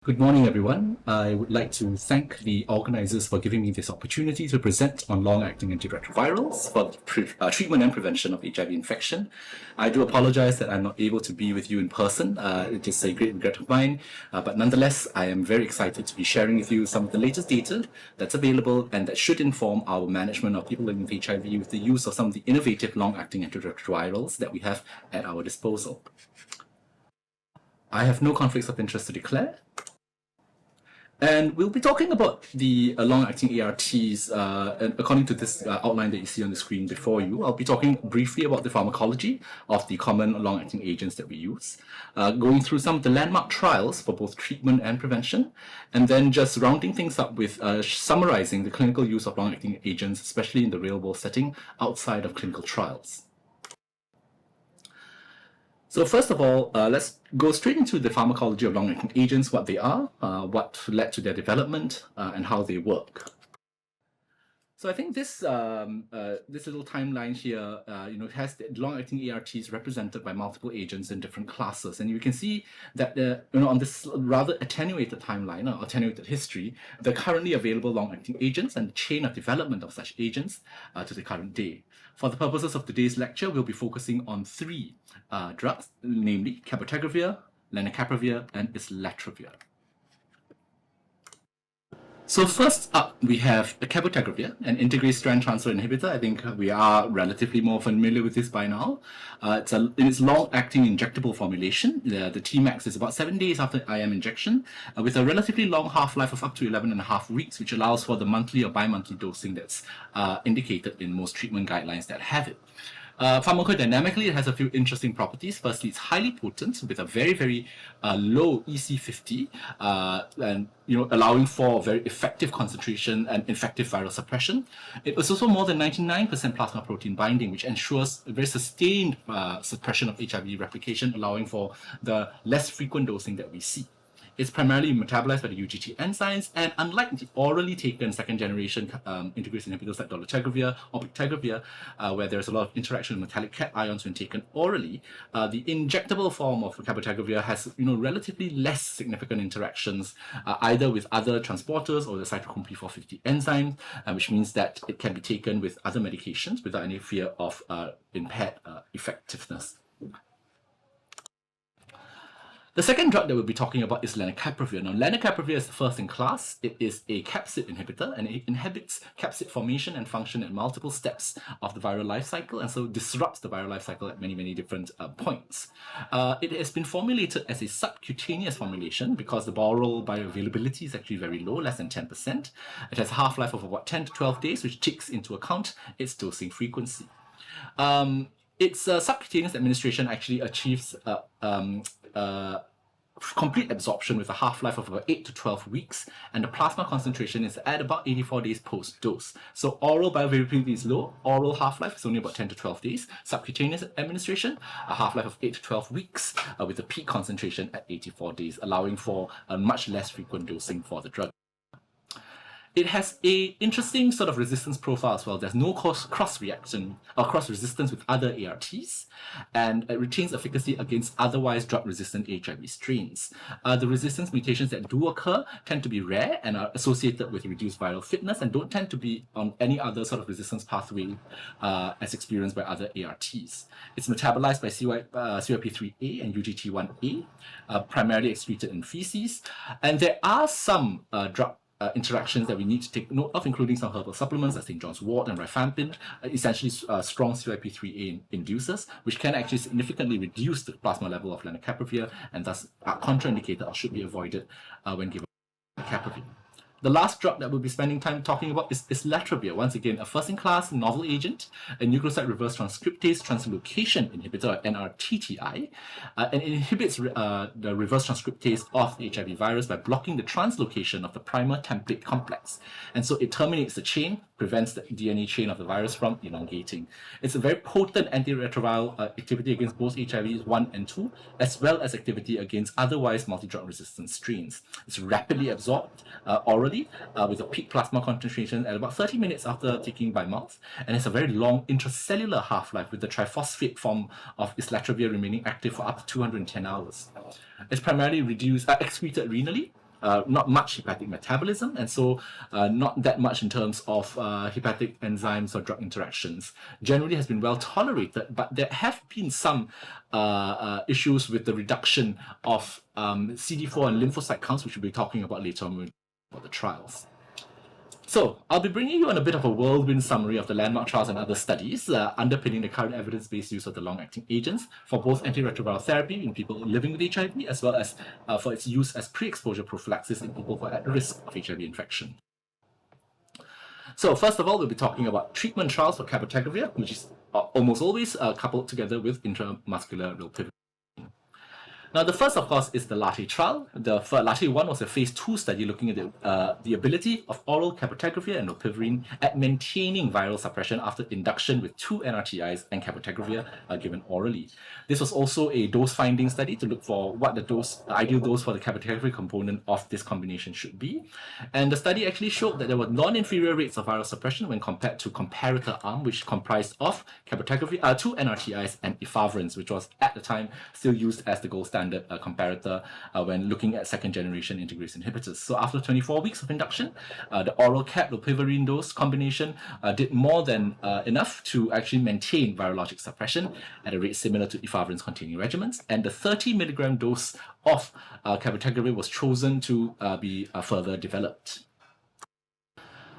Good morning, everyone. I would like to thank the organizers for giving me this opportunity to present on long-acting antiretrovirals for the treatment and prevention of HIV infection. I do apologize that I'm not able to be with you in person. It is a great regret of mine, but nonetheless, I am very excited to be sharing with you some of the latest data that's available and that should inform our management of people living with HIV with the use of some of the innovative long-acting antiretrovirals that we have at our disposal. I have no conflicts of interest to declare. And we'll be talking about the long-acting ARTs, and according to this outline that you see on the screen before you. I'll be talking briefly about the pharmacology of the common long-acting agents that we use, going through some of the landmark trials for both treatment and prevention, and then just rounding things up with summarizing the clinical use of long-acting agents, especially in the real-world setting outside of clinical trials. So first of all, let's go straight into the pharmacology of long-acting agents, what they are, what led to their development, and how they work. So I think this this little timeline here, has the long-acting ARTs represented by multiple agents in different classes, and you can see that on this rather attenuated timeline or attenuated history, the currently available long-acting agents and the chain of development of such agents to the current day. For the purposes of today's lecture, we'll be focusing on three drugs, namely cabotegravir, lenacapavir, and islatravir. So first up, we have cabotegravir, an integrase strand transfer inhibitor. I think we are relatively more familiar with this by now. In its long-acting injectable formulation, the Tmax is about 7 days after IM injection, with a relatively long half-life of up to 11.5 weeks, which allows for the monthly or bi-monthly dosing that's indicated in most treatment guidelines that have it. Pharmacodynamically, it has a few interesting properties. Firstly, it's highly potent with a very, very low EC50, and allowing for very effective concentration and effective viral suppression. It was also more than 99% plasma protein binding, which ensures a very sustained suppression of HIV replication, allowing for the less frequent dosing that we see. It's primarily metabolized by the UGT enzymes, and unlike the orally taken second-generation integrase inhibitors like dolutegravir or bictegravir, where there's a lot of interaction with metallic cation ions when taken orally, the injectable form of cabotegravir has relatively less significant interactions, either with other transporters or the cytochrome P450 enzyme, which means that it can be taken with other medications without any fear of impaired effectiveness. The second drug that we'll be talking about is lenacapavir. Now, lenacapavir is the first in class. It is a capsid inhibitor, and it inhibits capsid formation and function at multiple steps of the viral life cycle, and so disrupts the viral life cycle at many, many different points. It has been formulated as a subcutaneous formulation because the oral bioavailability is actually very low, less than 10%. It has a half-life of about 10 to 12 days, which takes into account its dosing frequency. Its subcutaneous administration actually achieves complete absorption with a half-life of about 8 to 12 weeks, and the plasma concentration is at about 84 days post-dose. So oral bioavailability is low, oral half-life is only about 10 to 12 days, subcutaneous administration, a half-life of 8 to 12 weeks, with a peak concentration at 84 days, allowing for a much less frequent dosing for the drug. It has a interesting sort of resistance profile as well. There's no cross-reaction or cross-resistance with other ARTs, and it retains efficacy against otherwise drug-resistant HIV strains. The resistance mutations that do occur tend to be rare and are associated with reduced viral fitness and don't tend to be on any other sort of resistance pathway as experienced by other ARTs. It's metabolized by CYP3A and UGT1A, primarily excreted in feces, and there are some drug interactions that we need to take note of, including some herbal supplements like St. John's wort and rifampin, essentially strong CYP3A inducers, which can actually significantly reduce the plasma level of lenacapavir and thus are contraindicated or should be avoided when given lenacapavir. The last drug that we'll be spending time talking about is islatravir. Once again, a first-in-class novel agent, a nucleoside reverse transcriptase translocation inhibitor, or NRTTI, and it inhibits the reverse transcriptase of the HIV virus by blocking the translocation of the primer template complex. And so it terminates the chain, prevents the DNA chain of the virus from elongating. It's a very potent antiretroviral activity against both HIV 1 and 2, as well as activity against otherwise multi-drug resistant strains. It's rapidly absorbed orally with a peak plasma concentration at about 30 minutes after taking by mouth, and it's a very long intracellular half-life with the triphosphate form of islatravir remaining active for up to 210 hours. It's primarily excreted renally, not much hepatic metabolism, and so not that much in terms of hepatic enzymes or drug interactions. Generally has been well tolerated, but there have been some issues with the reduction of CD4 and lymphocyte counts, which we'll be talking about later on about the trials. So, I'll be bringing you on a bit of a whirlwind summary of the landmark trials and other studies underpinning the current evidence-based use of the long-acting agents for both antiretroviral therapy in people living with HIV, as well as for its use as pre-exposure prophylaxis in people who are at risk of HIV infection. So, first of all, we'll be talking about treatment trials for cabotegravir, which is almost always coupled together with intramuscular rilpivirine. Now, the first, of course, is the LATTE trial. The LATTE-1 was a phase 2 study looking at the ability of oral cabotegravir and rilpivirine at maintaining viral suppression after induction with 2 NRTIs and cabotegravir given orally. This was also a dose-finding study to look for what the ideal dose for the cabotegravir component of this combination should be. And the study actually showed that there were non-inferior rates of viral suppression when compared to comparator arm, which comprised of cabotegravir, 2 NRTIs and efavirenz, which was at the time still used as the gold standard comparator when looking at second-generation integrase inhibitors. So after 24 weeks of induction, the oral cap rilpivirine dose combination did more than enough to actually maintain virologic suppression at a rate similar to efavirenz-containing regimens, and the 30 milligram dose of cabotegravir was chosen to be further developed.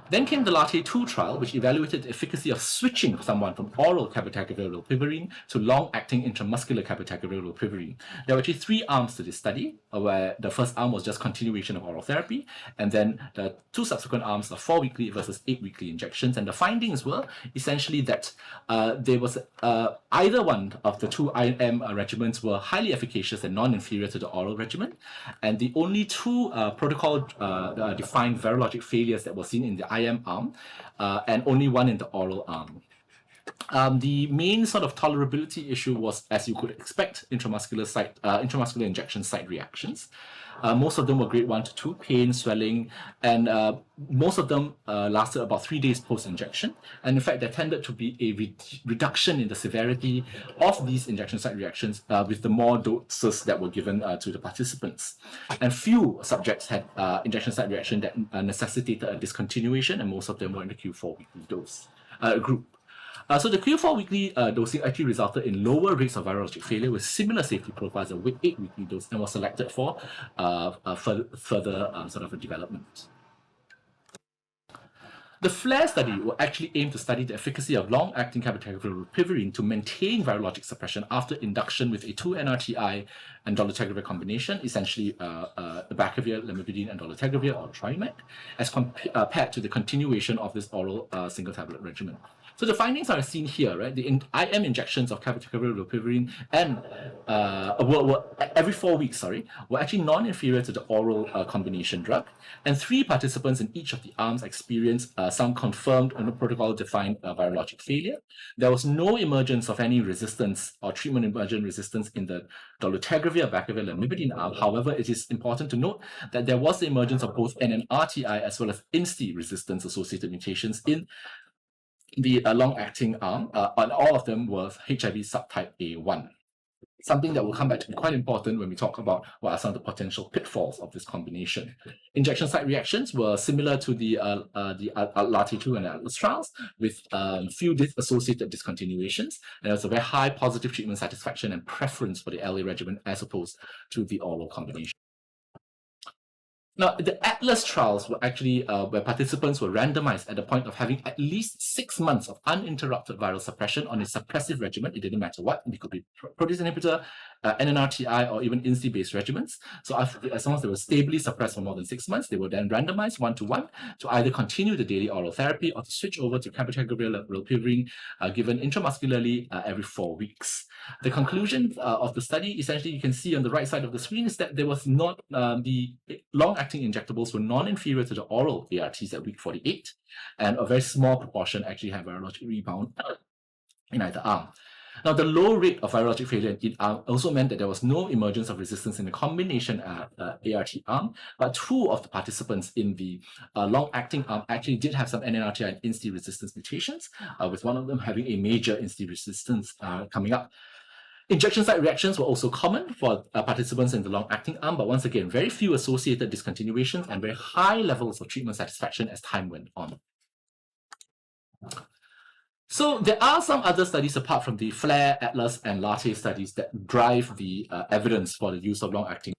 Then came the LATTE-2 trial, which evaluated the efficacy of switching someone from oral cabotegravir rilpivirine to long-acting intramuscular cabotegravir rilpivirine. There were actually 3 arms to this study, where the first arm was just continuation of oral therapy, and then the 2 subsequent arms are 4-weekly versus 8-weekly injections. And the findings were essentially that there was either one of the 2 IM regimens were highly efficacious and non-inferior to the oral regimen, and the only 2 protocol-defined virologic failures that were seen in the IM arm, and only 1 in the oral arm. The main sort of tolerability issue was, as you could expect, intramuscular injection site reactions. Most of them were grade 1 to 2, pain, swelling, and most of them lasted about 3 days post-injection. And in fact, there tended to be a reduction in the severity of these injection site reactions with the more doses that were given to the participants. And few subjects had injection site reaction that necessitated a discontinuation, and most of them were in the Q4 weekly dose group. So the Q4 weekly dosing actually resulted in lower rates of virologic failure with similar safety profiles as a 8 weekly dose, and was selected for further sort of a development. The FLARE study will actually aim to study the efficacy of long-acting cabotegravir rilpivirine to maintain virologic suppression after induction with a 2 NRTI and dolutegravir combination, essentially abacavir, lamivudine, and dolutegravir, or TriMac, as compared to the continuation of this oral single-tablet regimen. So the findings are seen here, right? The IM injections of cabotegravir rilpivirine and were every 4 weeks, were actually non-inferior to the oral combination drug, and 3 participants in each of the arms experienced some confirmed protocol-defined virologic failure. There was no emergence of any resistance or treatment-emergent resistance in the dolutegravir, abacavir, lamivudine arm. However, it is important to note that there was the emergence of both NNRTI as well as INSTI resistance-associated mutations in the long-acting arm, and all of them were HIV subtype A1. Something that will come back to be quite important when we talk about what are some of the potential pitfalls of this combination. Injection site reactions were similar to the LATTE-2 and ATLAS trials, with few associated discontinuations, and there was a very high positive treatment satisfaction and preference for the LA regimen as opposed to the oral combination. Now, the ATLAS trials were actually where participants were randomized at the point of having at least 6 months of uninterrupted viral suppression on a suppressive regimen. It didn't matter what. It could be protease inhibitor, NNRTI, or even INSTI-based regimens. So as long as they were stably suppressed for more than 6 months, they were then randomized 1-to-1 to either continue the daily oral therapy or to switch over to cabotegravir rilpivirine given intramuscularly every 4 weeks. The conclusion of the study, essentially, you can see on the right side of the screen, is that there was not the long-acting injectables were non-inferior to the oral ARTs at week 48, and a very small proportion actually had virologic rebound in either arm. Now, the low rate of virologic failure in each arm also meant that there was no emergence of resistance in the combination ART arm, but 2 of the participants in the long-acting arm actually did have some NNRTI and INSTI resistance mutations, with one of them having a major INSTI resistance coming up. Injection site reactions were also common for participants in the long-acting arm, but once again, very few associated discontinuations and very high levels of treatment satisfaction as time went on. So there are some other studies apart from the FLAIR, ATLAS, and LATTE studies that drive the evidence for the use of long-acting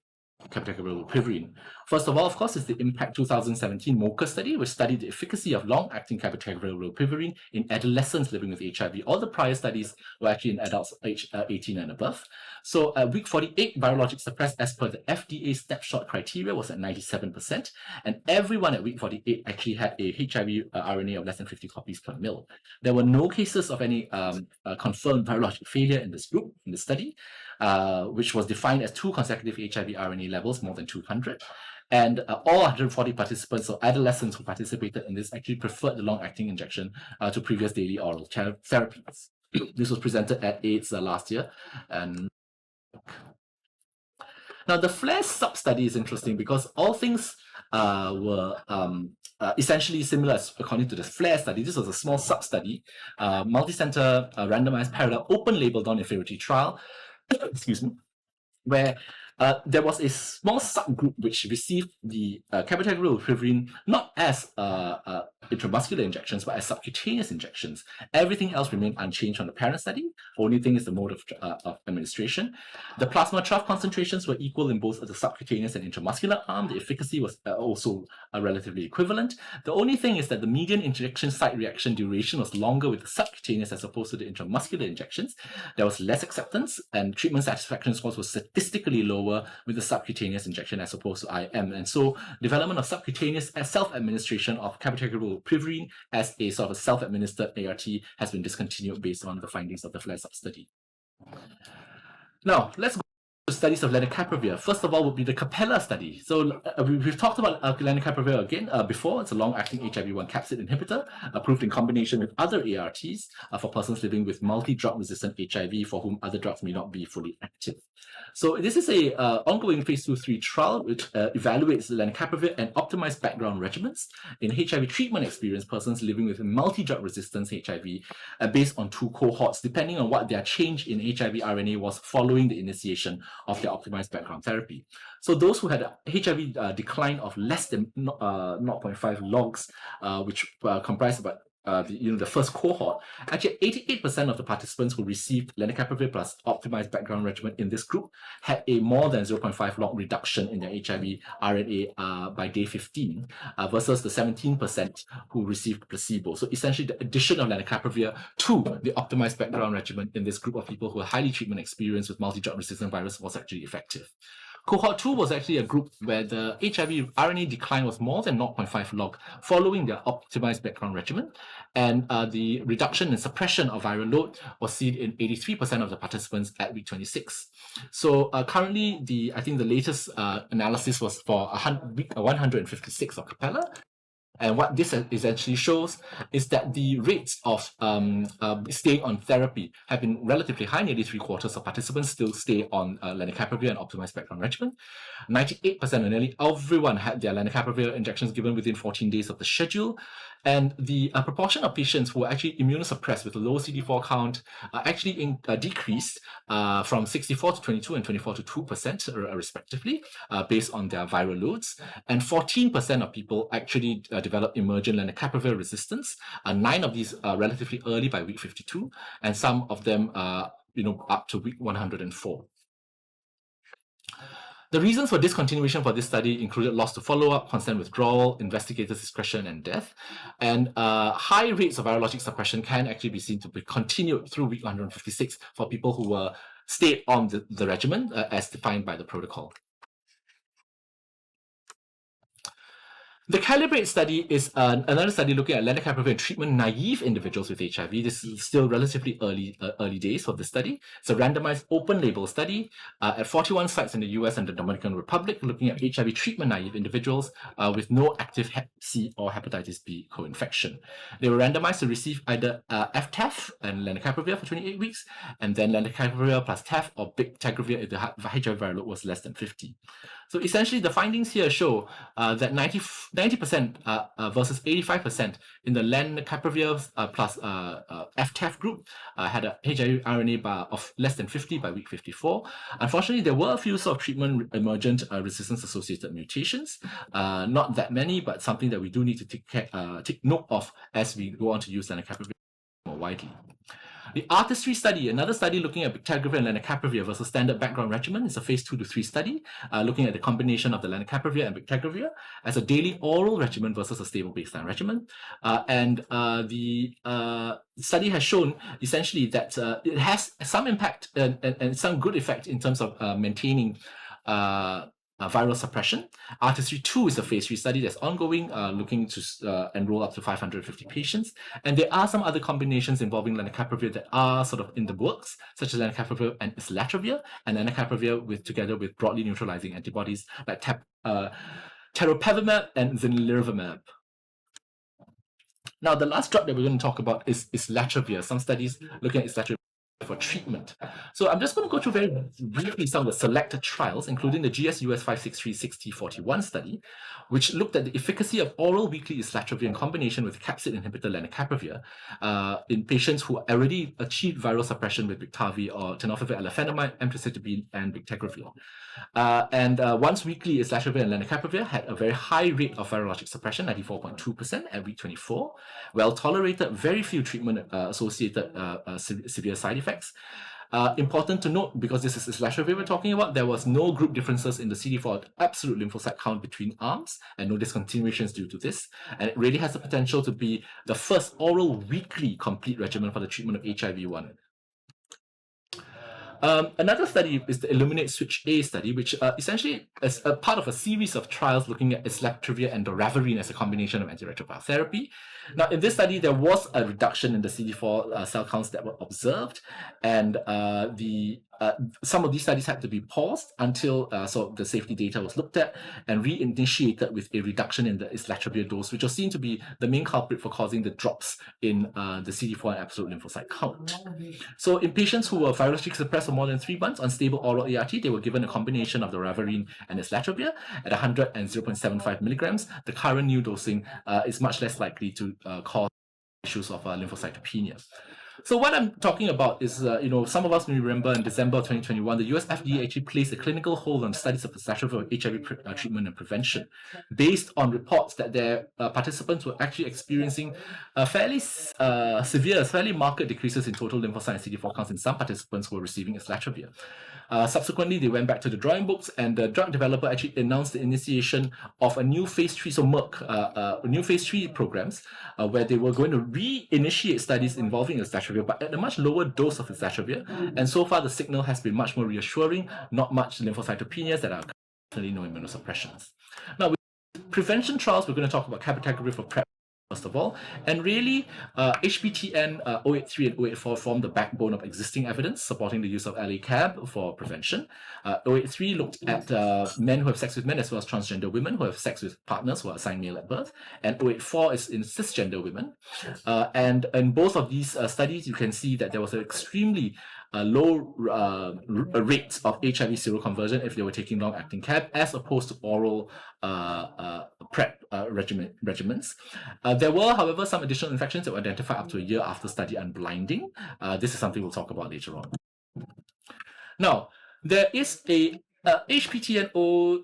cabotegravir rilpivirine. First of all, of course, is the IMPACT 2017 MOCA study, which studied the efficacy of long-acting cabotegravir rilpivirine in adolescents living with HIV. All the prior studies were actually in adults aged 18 and above. So at week 48, virologic suppressed as per the FDA snapshot criteria was at 97%, and everyone at week 48 actually had a HIV RNA of less than 50 copies per mil. There were no cases of any confirmed virologic failure in this group, in the study, which was defined as 2 consecutive HIV RNA levels more than 200. And all 140 participants, so adolescents who participated in this, actually preferred the long-acting injection to previous daily oral therapies. This was presented at AIDS last year. And now the FLAIR sub-study is interesting because all things were essentially similar according to the FLAIR study. This was a small sub-study, multi-center, randomized, parallel, open-label non-inferiority trial, excuse me, where there was a small subgroup which received the cabotegravir rilpivirine not as intramuscular injections, but as subcutaneous injections. Everything else remained unchanged from the parent study. Only thing is the mode of administration. The plasma trough concentrations were equal in both the subcutaneous and intramuscular arm. The efficacy was also relatively equivalent. The only thing is that the median injection site reaction duration was longer with the subcutaneous as opposed to the intramuscular injections. There was less acceptance, and treatment satisfaction scores were statistically lower with the subcutaneous injection as opposed to IM. And so development of subcutaneous as self-administration of cabotegravir rilpivirine as a sort of self-administered ART has been discontinued based on the findings of the FLAIR sub-study. Now, let's go to studies of lenacapavir. First of all would be the Capella study. So we've talked about lenacapavir again before. It's a long-acting HIV-1 capsid inhibitor approved in combination with other ARTs for persons living with multi-drug resistant HIV for whom other drugs may not be fully active. So this is a ongoing phase 2/3 trial which evaluates lenacapavir and optimized background regimens in HIV treatment experienced persons living with multi-drug resistance HIV based on 2 cohorts, depending on what their change in HIV RNA was following the initiation of their optimized background therapy. So those who had a HIV decline of less than 0.5 logs, which comprised about the first cohort, actually 88% of the participants who received lenacapavir plus optimized background regimen in this group had a more than 0.5 log reduction in their HIV RNA by day 15 versus the 17% who received placebo. So essentially the addition of lenacapavir to the optimized background regimen in this group of people who are highly treatment experienced with multi-drug resistant virus was actually effective. Cohort 2 was actually a group where the HIV RNA decline was more than 0.5 log following their optimized background regimen, and the reduction and suppression of viral load was seen in 83% of the participants at week 26. So currently, I think the latest analysis was for week 156 of Capella. And what this essentially shows is that the rates of staying on therapy have been relatively high. Nearly 3/4 of participants still stay on lenacapavir and optimized background regimen. 98% or nearly everyone had their lenacapavir injections given within 14 days of the schedule. And the proportion of patients who were actually immunosuppressed with a low CD4 count actually decreased from 64 to 22 and 24 to 2% respectively, based on their viral loads. And 14% of people actually developed emergent lenacapavir resistance. 9 of these are relatively early by week 52, and some of them up to week 104. The reasons for discontinuation for this study included loss to follow-up, consent withdrawal, investigators' discretion, and death. And high rates of virologic suppression can actually be seen to be continued through week 156 for people who were stayed on the regimen as defined by the protocol. The Calibrate study is another study looking at lenacapavir in treatment-naive individuals with HIV. This is still relatively early days of the study. It's a randomized open-label study at 41 sites in the US and the Dominican Republic, looking at HIV treatment-naive individuals with no active Hep C or hepatitis B co-infection. They were randomized to receive either FTAF and lenacapavir for 28 weeks, and then lenacapavir plus TAF or bictegravir if the HIV viral load was less than 50. So essentially, the findings here show that 90% versus 85% in the lenacapavir plus FTEF group had a HIV RNA bar of less than 50 by week 54. Unfortunately, there were a few sort of treatment emergent resistance-associated mutations. Not that many, but something that we do need to take note of as we go on to use lenacapavir more widely. The Artistry study, another study looking at bictegravir and lenacapavir versus standard background regimen, is a phase 2 to 3 study looking at the combination of the lenacapavir and bictegravir as a daily oral regimen versus a stable baseline regimen. The study has shown essentially that it has some impact and some good effect in terms of maintaining viral suppression. Artistry 2 is a phase 3 study that's ongoing, looking to enroll up to 550 patients. And there are some other combinations involving lenacapavir that are sort of in the works, such as lenacapavir and islatravir, and lenacapavir together with broadly neutralizing antibodies like teropevimab and zinlirvimab. Now, the last drug that we're going to talk about is islatravir. Some studies looking at islatravir for treatment. So I'm just going to go through very briefly some of the selected trials, including the GSUS 563-6041 study, which looked at the efficacy of oral weekly islatravir in combination with capsid inhibitor lenacapavir in patients who already achieved viral suppression with Biktarvy or tenofovir alafenamide, emtricitabine, and bictegravir. Once weekly islatravir and lenacapavir had a very high rate of virologic suppression, 94.2% at week 24, well tolerated, very few treatment-associated severe side effects. Important to note, because this is islatravir we're talking about, there was no group differences in the CD4 absolute lymphocyte count between arms and no discontinuations due to this. And it really has the potential to be the first oral weekly complete regimen for the treatment of HIV-1. Another study is the Illuminate Switch A study, which essentially is a part of a series of trials looking at islatravir and doravirine as a combination of antiretroviral therapy. Now, in this study, there was a reduction in the CD4 cell counts that were observed, and some of these studies had to be paused until so the safety data was looked at and reinitiated with a reduction in the islatravir dose, which was seen to be the main culprit for causing the drops in the CD4 and absolute lymphocyte count. So in patients who were virologically suppressed for more than 3 months on stable oral ART, they were given a combination of the doravirine and islatravir at 100 and 0.75 milligrams. The current new dosing is much less likely to cause issues of lymphocytopenia. So what I'm talking about is, some of us may remember in December 2021, the US FDA actually placed a clinical hold on studies of islatravir for HIV treatment and prevention, based on reports that their participants were actually experiencing fairly severe, fairly marked decreases in total lymphocyte and CD4 counts in some participants who were receiving islatravir. Subsequently, they went back to the drawing books, and the drug developer actually announced the initiation of a new phase 3, so Merck, new phase 3 programs, where they were going to reinitiate studies involving islatravir, but at a much lower dose of islatravir. And so far, the signal has been much more reassuring, not much lymphocytopenias that are currently no immunosuppressions. Now, with prevention trials, we're going to talk about cabotegravir for PrEP, first of all, and really HPTN 083 and 084 form the backbone of existing evidence supporting the use of LA-CAB for prevention. 083 looked at men who have sex with men as well as transgender women who have sex with partners who are assigned male at birth, and 084 is in cisgender women. And in both of these studies, you can see that there was an extremely low rates of HIV seroconversion if they were taking long-acting CAB as opposed to oral PrEP regimens. There were, however, some additional infections that were identified up to a year after study unblinding. This is something we'll talk about later on. Now, there is a HPTN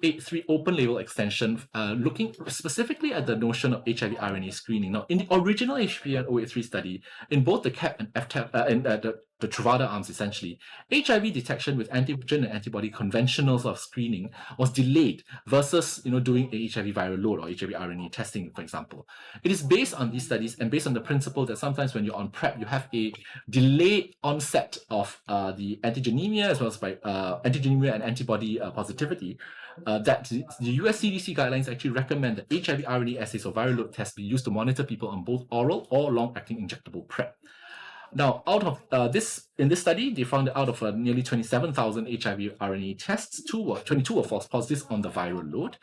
083 open label extension looking specifically at the notion of HIV RNA screening. Now, in the original HPTN 083 study, in both the CAP and FTAP, the Truvada arms essentially, HIV detection with antigen and antibody conventional sort of screening was delayed versus doing a HIV viral load or HIV RNA testing, for example. It is based on these studies and based on the principle that sometimes when you're on PrEP, you have a delayed onset of the antigenemia as well as by antigenemia and antibody positivity. That the US CDC guidelines actually recommend that HIV RNA assays or viral load tests be used to monitor people on both oral or long-acting injectable PrEP. Now, out of in this study, they found that out of nearly 27,000 HIV RNA tests, 22 were false positives on the viral load.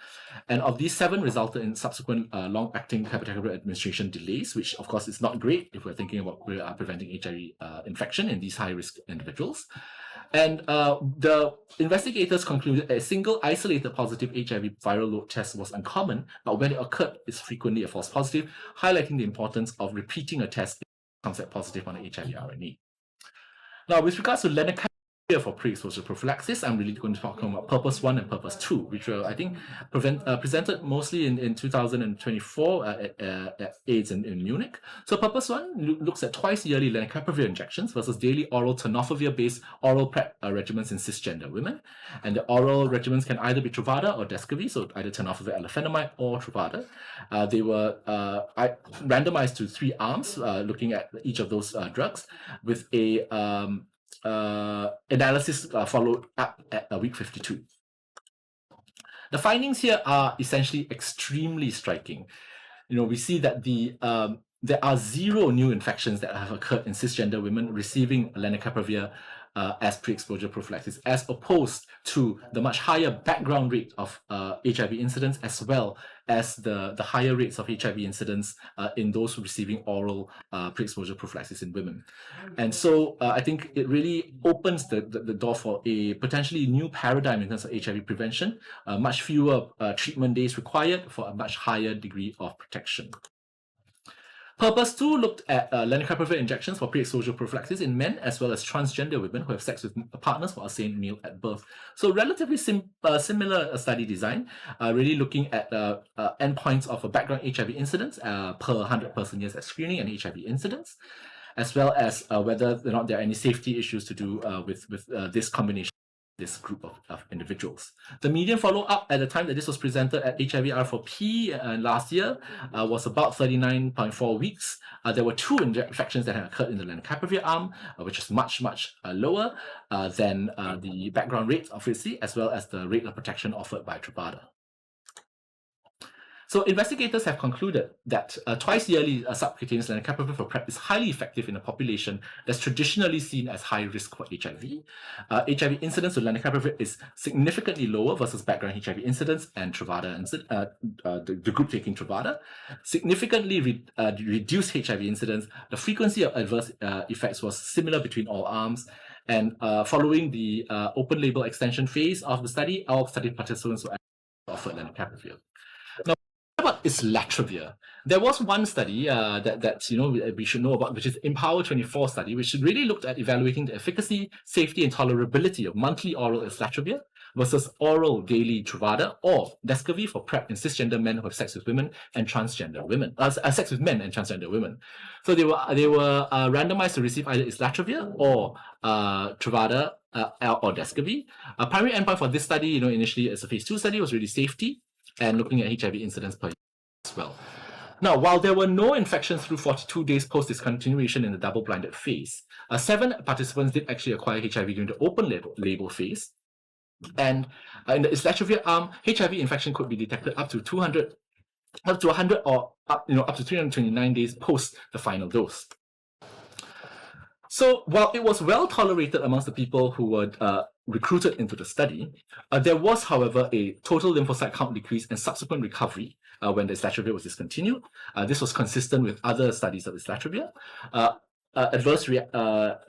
And of these, 7 resulted in subsequent long-acting cabotegravir administration delays, which of course is not great if we're thinking about preventing HIV infection in these high-risk individuals. And the investigators concluded a single isolated positive HIV viral load test was uncommon, but when it occurred, it's frequently a false positive, highlighting the importance of repeating a test if it comes out positive on the HIV RNA. Now, with regards to lenacapavir for pre-exposure prophylaxis, I'm really going to talk about Purpose 1 and Purpose 2, which were, I think, presented mostly in 2024 at AIDS in Munich. So Purpose 1 looks at twice-yearly lenacapavir injections versus daily oral tenofovir-based oral PrEP regimens in cisgender women. And the oral regimens can either be Truvada or Descovy, so either tenofovir alafenamide or Truvada. They were randomized to 3 arms, looking at each of those drugs, with a analysis followed up at week 52. The findings here are essentially extremely striking. We see that there are 0 new infections that have occurred in cisgender women receiving lenacapavir as pre-exposure prophylaxis, as opposed to the much higher background rate of HIV incidence, as well as the higher rates of HIV incidence in those receiving oral pre-exposure prophylaxis in women. And so I think it really opens the door for a potentially new paradigm in terms of HIV prevention, much fewer treatment days required for a much higher degree of protection. Purpose 2 looked at lenacapavir injections for pre-exposure prophylaxis in men as well as transgender women who have sex with partners who are same male at birth. So relatively similar study design, really looking at endpoints of a background HIV incidence per 100 person years at screening and HIV incidence, as well as whether or not there are any safety issues to do with this combination. This group of individuals. The median follow-up at the time that this was presented at HIV-R4P last year was about 39.4 weeks. There were 2 infections that had occurred in the lenacapavir arm, which is much lower than the background rate, obviously, as well as the rate of protection offered by Truvada. So investigators have concluded that twice-yearly subcutaneous lenacapavir for PrEP is highly effective in a population that's traditionally seen as high risk for HIV. HIV incidence with lenacapavir is significantly lower versus background HIV incidence and Truvada, the group taking Truvada. Significantly reduced HIV incidence. The frequency of adverse effects was similar between all arms. And following the open label extension phase of the study, all study participants were offered lenacapavir. Now, what is islatravir? There was one study that we should know about, which is Empower 24 study, which really looked at evaluating the efficacy, safety, and tolerability of monthly oral islatravir versus oral daily Truvada or Descovy for PrEP in cisgender men who have sex with women and transgender women, sex with men and transgender women. So they were randomized to receive either islatravir or Truvada or Descovy. A primary endpoint for this study, initially as a phase 2 study, was really safety and looking at HIV incidence per year as well. Now, while there were no infections through 42 days post-discontinuation in the double-blinded phase, 7 participants did actually acquire HIV during the open label phase. And in the islatravir arm, HIV infection could be detected up to 100 or up to 329 days post the final dose. So while it was well tolerated amongst the people who were recruited into the study, there was, however, a total lymphocyte count decrease and subsequent recovery when the islatravir was discontinued. This was consistent with other studies of islatravir. Adverse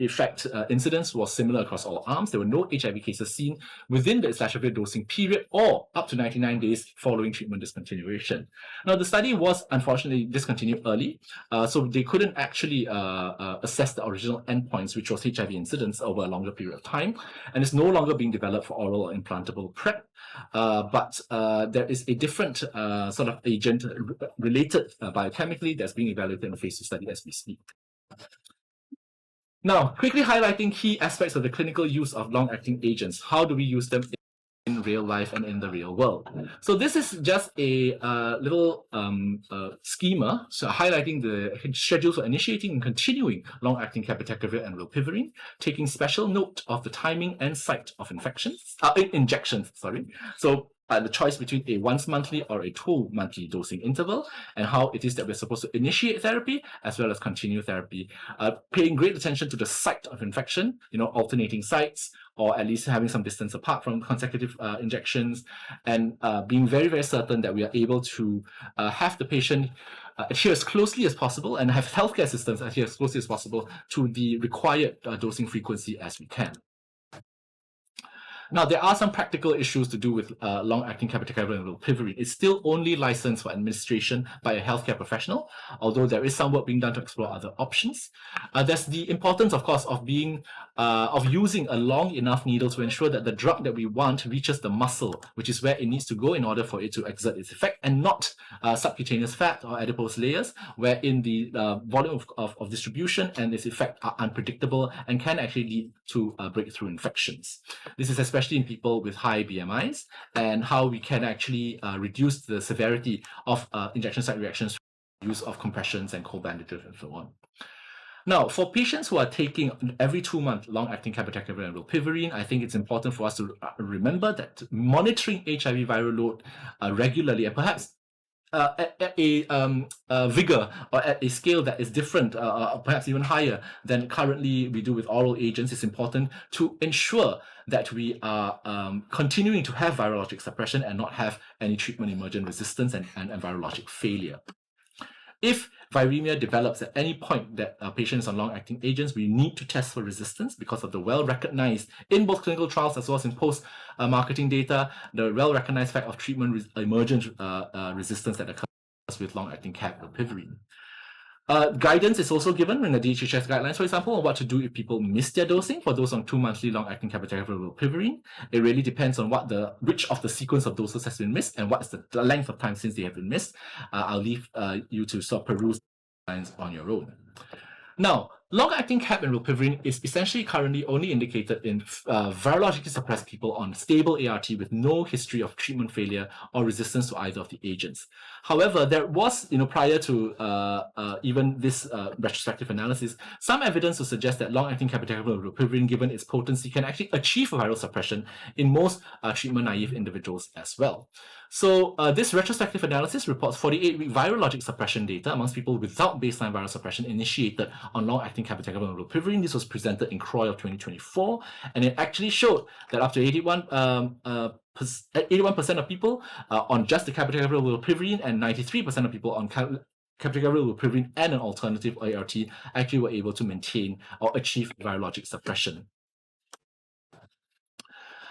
effect incidence was similar across all arms. There were no HIV cases seen within the islatravir dosing period or up to 99 days following treatment discontinuation. Now, the study was unfortunately discontinued early, so they couldn't actually assess the original endpoints, which was HIV incidence over a longer period of time, and it's no longer being developed for oral or implantable PrEP. But there is a different sort of agent related biochemically that's being evaluated in a phase 2 study as we speak. Now, quickly highlighting key aspects of the clinical use of long-acting agents. How do we use them in real life and in the real world? So this is just a little schema, so highlighting the schedules for initiating and continuing long-acting cabotegravir and rilpivirine, taking special note of the timing and site of injections. So the choice between a once-monthly or a 2-monthly dosing interval, and how it is that we're supposed to initiate therapy as well as continue therapy. Paying great attention to the site of infection, alternating sites, or at least having some distance apart from consecutive injections, and being very, very certain that we are able to have the patient adhere as closely as possible and have healthcare systems adhere as closely as possible to the required dosing frequency as we can. Now, there are some practical issues to do with long-acting cabotegravir and rilpivirine. It's still only licensed for administration by a healthcare professional, although there is some work being done to explore other options. There's the importance, of course, of using a long enough needle to ensure that the drug that we want reaches the muscle, which is where it needs to go in order for it to exert its effect, and not subcutaneous fat or adipose layers, wherein the volume of distribution and its effect are unpredictable and can actually lead to breakthrough infections. This is especially in people with high BMIs, and how we can actually reduce the severity of injection site reactions through use of compressions and cold bandages and so on. Now, for patients who are taking every 2-month long-acting cabotegravir and rilpivirine, I think it's important for us to remember that monitoring HIV viral load regularly, and perhaps at a vigor or at a scale that is different, perhaps even higher than currently we do with oral agents, is important to ensure that we are continuing to have virologic suppression and not have any treatment-emergent resistance and virologic failure. If viremia develops at any point that a patient is on long-acting agents, we need to test for resistance because of the well-recognized, in both clinical trials as well as in post-marketing data, the well-recognized fact of treatment-emergent resistance that occurs with long-acting rilpivirine. Guidance is also given in the DHHS guidelines, for example, on what to do if people miss their dosing for those on 2-monthly long-acting cabotegravir rilpivirine. It really depends on which of the sequence of doses has been missed and what is the length of time since they have been missed. I'll leave you to sort of peruse the guidelines on your own. Now, long-acting cap and rilpivirine is essentially currently only indicated in virologically suppressed people on stable ART with no history of treatment failure or resistance to either of the agents. However, there was, prior to even this retrospective analysis, some evidence to suggest that long-acting cabotegravir and rilpivirine, given its potency, can actually achieve viral suppression in most treatment-naive individuals as well. So this retrospective analysis reports 48-week virologic suppression data amongst people without baseline viral suppression initiated on long-acting cabotegravir and rilpivirine. This was presented in CROI of 2024, and it actually showed that up to 81% of people on just the cabotegravir and rilpivirine and 93% of people on cabotegravir, rilpivirine, and an alternative ART actually were able to maintain or achieve virologic suppression.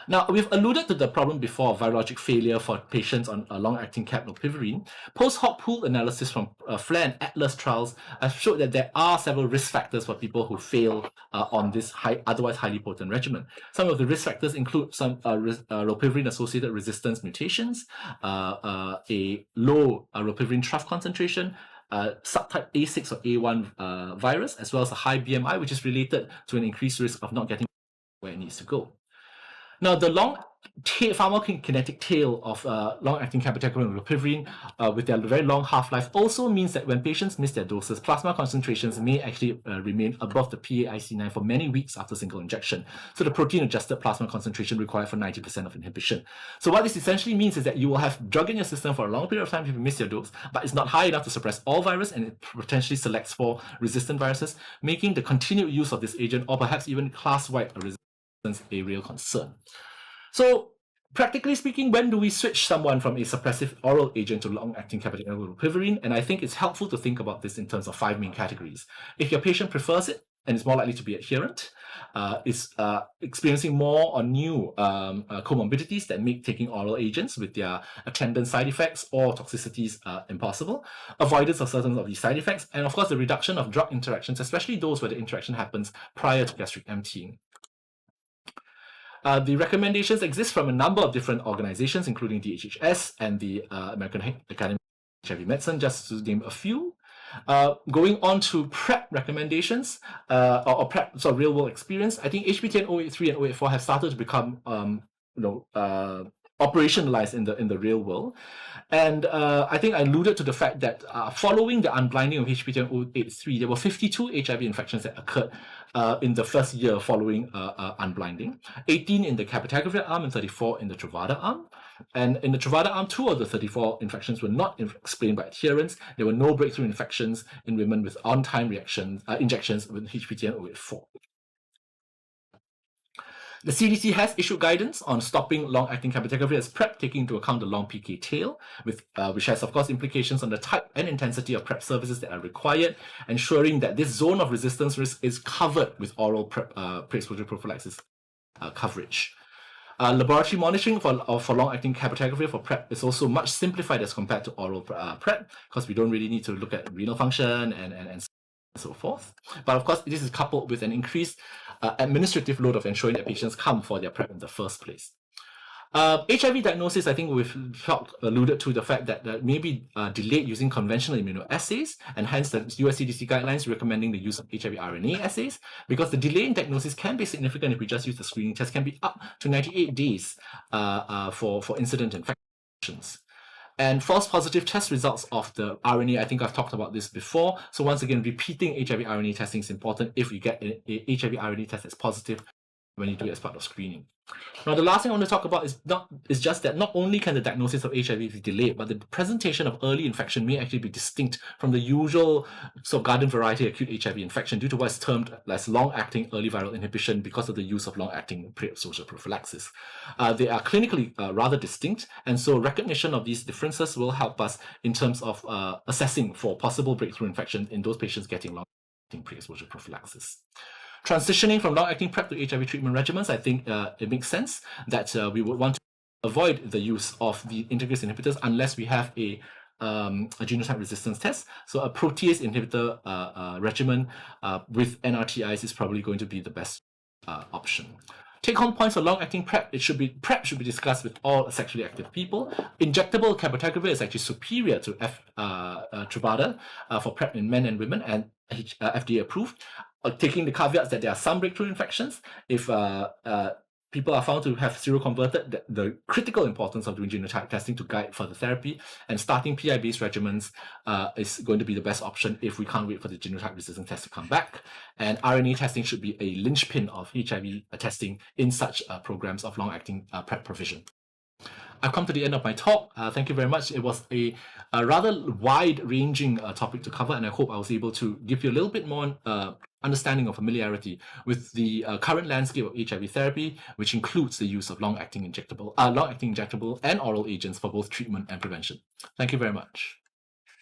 Now, we've alluded to the problem before of virologic failure for patients on long-acting rilpivirine. Post-hoc pooled analysis from FLAIR and ATLAS trials have showed that there are several risk factors for people who fail on this otherwise highly potent regimen. Some of the risk factors include some rilpivirine-associated resistance mutations, a low rilpivirine trough concentration, subtype A6 or A1 virus, as well as a high BMI, which is related to an increased risk of not getting where it needs to go. Now, the long pharmacokinetic tail of long-acting cabotegravir and rilpivirine with their very long half-life also means that when patients miss their doses, plasma concentrations may actually remain above the PaIC9 for many weeks after single injection. So the protein-adjusted plasma concentration required for 90% of inhibition. So what this essentially means is that you will have drug in your system for a long period of time if you miss your dose, but it's not high enough to suppress all virus, and it potentially selects for resistant viruses, making the continued use of this agent, or perhaps even class-wide resistance, a real concern. So, practically speaking, when do we switch someone from a suppressive oral agent to long-acting cabotegravir and rilpivirine? And I think it's helpful to think about this in terms of 5 main categories. If your patient prefers it and is more likely to be adherent, is experiencing more or new comorbidities that make taking oral agents with their attendant side effects or toxicities impossible, avoidance of certain of these side effects, and of course the reduction of drug interactions, especially those where the interaction happens prior to gastric emptying. The recommendations exist from a number of different organizations, including DHHS and the American Academy of HIV Medicine, just to name a few. Going on to PrEP recommendations, or PrEP, so real-world experience, I think HPTN 083 and 084 have started to become operationalized in the real world. And I think I alluded to the fact that following the unblinding of HPTN 083, there were 52 HIV infections that occurred in the first year following unblinding, 18 in the cabotegravir arm and 34 in the Truvada arm. And in the Truvada arm, 2 of the 34 infections were not explained by adherence. There were no breakthrough infections in women with on-time injections with HPTN 084. The CDC has issued guidance on stopping long-acting cabotegravir as PrEP, taking into account the long PK tail, which has, of course, implications on the type and intensity of PrEP services that are required, ensuring that this zone of resistance risk is covered with oral PrEP pre-exposure prophylaxis coverage. Laboratory monitoring for long-acting capnography for PrEP is also much simplified as compared to oral PrEP, because we don't really need to look at renal function and so forth. But of course, this is coupled with an increased administrative load of ensuring that patients come for their PrEP in the first place. HIV diagnosis, I think we've alluded to the fact that may be delayed using conventional immunoassays, and hence the US CDC guidelines recommending the use of HIV RNA assays, because the delay in diagnosis can be significant if we just use the screening test, can be up to 98 days for incident infections. And false positive test results of the RNA, I think I've talked about this before. So once again, repeating HIV RNA testing is important if you get a HIV RNA test that's positive when you do it as part of screening. Now, the last thing I want to talk about is just that not only can the diagnosis of HIV be delayed, but the presentation of early infection may actually be distinct from the usual sort of garden variety acute HIV infection due to what's termed as long-acting early viral inhibition because of the use of long-acting pre-exposure prophylaxis. They are clinically rather distinct, and so recognition of these differences will help us in terms of assessing for possible breakthrough infection in those patients getting long-acting pre-exposure prophylaxis. Transitioning from long-acting PrEP to HIV treatment regimens, I think it makes sense that we would want to avoid the use of the integrase inhibitors unless we have a genotype resistance test. So a protease inhibitor regimen with NRTIs is probably going to be the best option. Take-home points for long-acting PrEP. PrEP should be discussed with all sexually active people. Injectable cabotegravir is actually superior to Truvada for PrEP in men and women, and FDA approved. Taking the caveats that there are some breakthrough infections. If people are found to have seroconverted, the critical importance of doing genotype testing to guide further therapy, and starting PI-based regimens is going to be the best option if we can't wait for the genotype resistance test to come back. And RNA testing should be a linchpin of HIV testing in such programs of long-acting PrEP provision. I've come to the end of my talk. Thank you very much. It was a rather wide-ranging topic to cover, and I hope I was able to give you a little bit more understanding or familiarity with the current landscape of HIV therapy, which includes the use of long-acting injectable and oral agents for both treatment and prevention. Thank you very much.